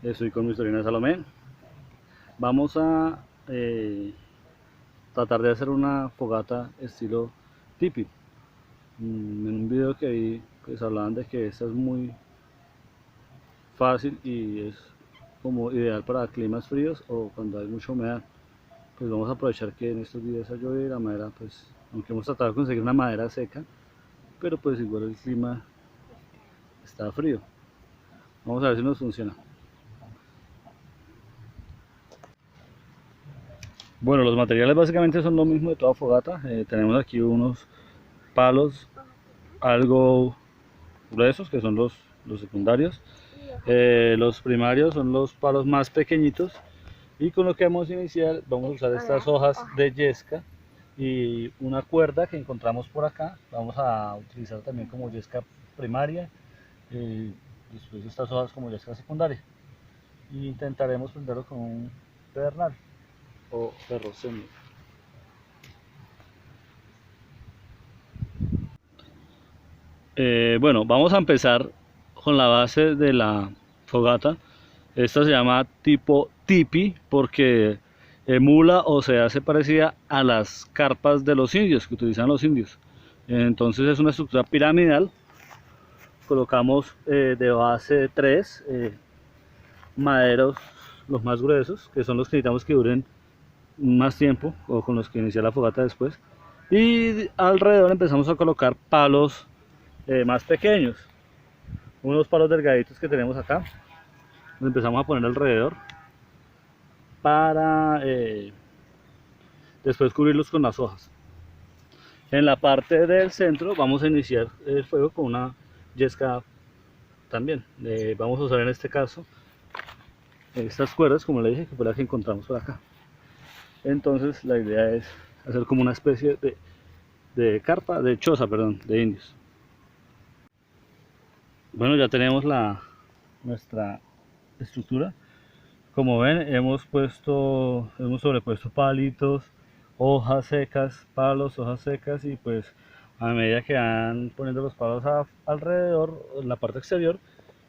Estoy con mi sobrina Salomé. Vamos a tratar de hacer una fogata estilo tipi. En un video que vi, pues hablaban de que esta es muy fácil y es como ideal para climas fríos o cuando hay mucha humedad. Pues vamos a aprovechar que en estos días ha llovido y la madera, pues, aunque hemos tratado de conseguir una madera seca, pero pues igual el clima está frío. Vamos a ver si nos funciona. Bueno, los materiales básicamente son lo mismo de toda fogata. Tenemos aquí unos palos algo gruesos, que son los secundarios. Los primarios son los palos más pequeñitos. Y con lo que vamos a iniciar, vamos a usar estas hojas de yesca y una cuerda que encontramos por acá. Vamos a utilizar también como yesca primaria. Después estas hojas como yesca secundaria. Y intentaremos prenderlo con un pedernal o ferrocemio. Bueno, vamos a empezar con la base de la fogata. Esta se llama tipo tipi porque emula o se hace parecida a las carpas de los indios que utilizan los indios. Entonces es una estructura piramidal. Colocamos de base 3 maderos, los más gruesos, que son los que necesitamos que duren más tiempo o con los que iniciar la fogata después. Y alrededor empezamos a colocar palos más pequeños, unos palos delgaditos que tenemos acá. Los empezamos a poner alrededor para después cubrirlos con las hojas. En la parte del centro vamos a iniciar el fuego con una yesca también. Vamos a usar en este caso estas cuerdas, como le dije, que fue la que encontramos por acá. Entonces la idea es hacer como una especie de carpa, de choza, perdón, de indios. Bueno, ya tenemos nuestra estructura. Como ven, hemos sobrepuesto palitos, hojas secas, palos, hojas secas, y pues a medida que van poniendo los palos alrededor, en la parte exterior,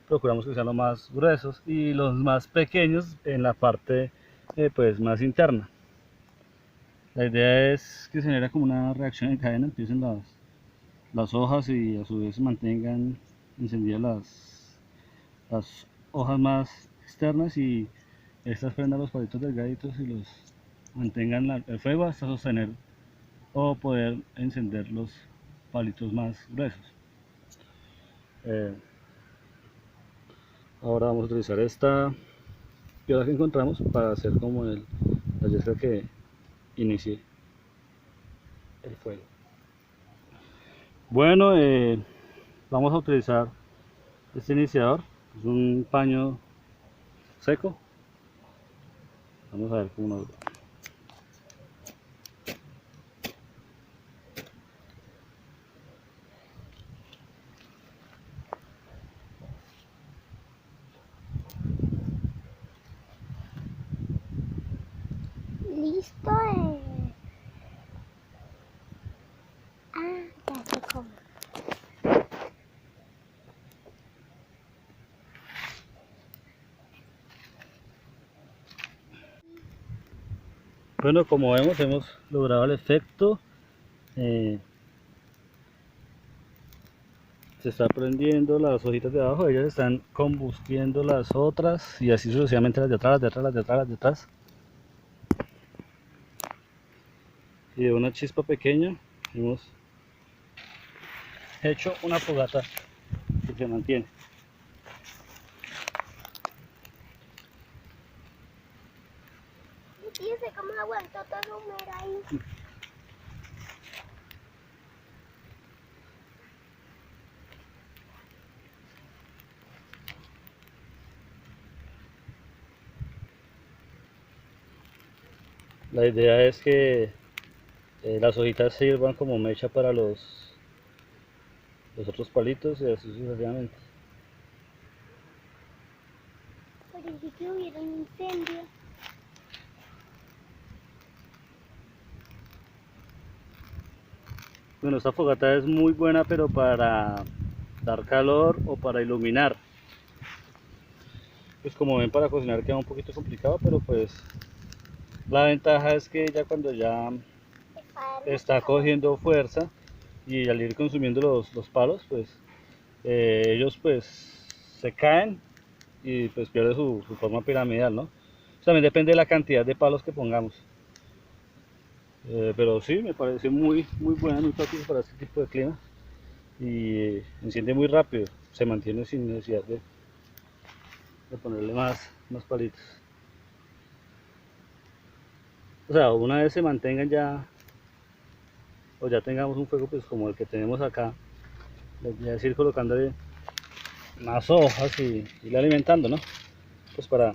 procuramos que sean los más gruesos y los más pequeños en la parte pues más interna. La idea es que se genere como una reacción en cadena, empiecen las hojas y a su vez mantengan encendidas las hojas más externas, y estas prendan los palitos delgaditos y los mantengan el fuego hasta sostener o poder encender los palitos más gruesos. Ahora vamos a utilizar esta piedra que encontramos para hacer como la yesca que inicie el fuego. Bueno, vamos a utilizar este iniciador, es un paño seco. Vamos a ver cómo nos va. Listo. Ya sé cómo. Bueno, como vemos, hemos logrado el efecto. Se está prendiendo las hojitas de abajo, ellas están combustiendo las otras y así sucesivamente, las de atrás, las de atrás, las de atrás, las de atrás. Y de una chispa pequeña hemos hecho una fogata que se mantiene. Fíjense cómo aguantó todo húmedo ahí. La idea es que las hojitas sirvan como mecha para los otros palitos y así sucesivamente. Parece que hubiera un incendio. Bueno, esta fogata es muy buena, pero para dar calor o para iluminar. pues como ven, para cocinar queda un poquito complicado, pero pues la ventaja es que ya cuando ya está cogiendo fuerza y al ir consumiendo los palos, pues ellos pues se caen y pues pierde su forma piramidal, ¿no? También depende de la cantidad de palos que pongamos. Pero sí, me parece muy buena, muy práctico para este tipo de clima y enciende muy rápido, se mantiene sin necesidad de ponerle más palitos. O sea, una vez se mantengan ya, o ya tengamos un fuego pues como el que tenemos acá, ya es ir colocándole más hojas y irle alimentando, ¿no? Pues para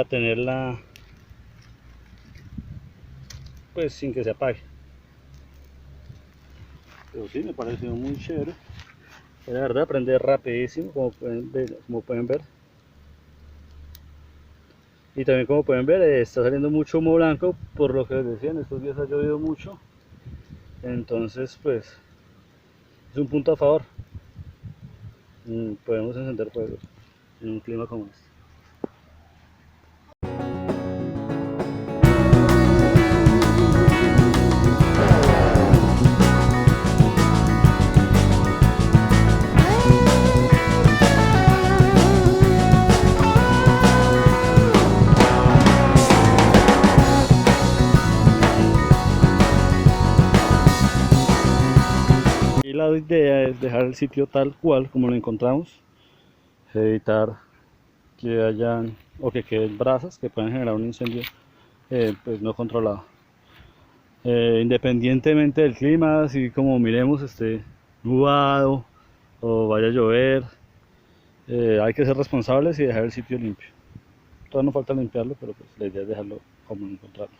tenerla pues sin que se apague. Pero sí, me pareció muy chévere. La verdad, aprender rapidísimo, como pueden ver. Y también como pueden ver, está saliendo mucho humo blanco, por lo que les decía, en estos días ha llovido mucho. Entonces, pues, es un punto a favor. Podemos encender fuegos en un clima como este. Y la idea es dejar el sitio tal cual como lo encontramos, evitar que hayan o que queden brasas que puedan generar un incendio pues no controlado. Independientemente del clima, así como miremos esté nublado o vaya a llover, hay que ser responsables y dejar el sitio limpio. Todavía no falta limpiarlo, pero pues la idea es dejarlo como lo encontramos.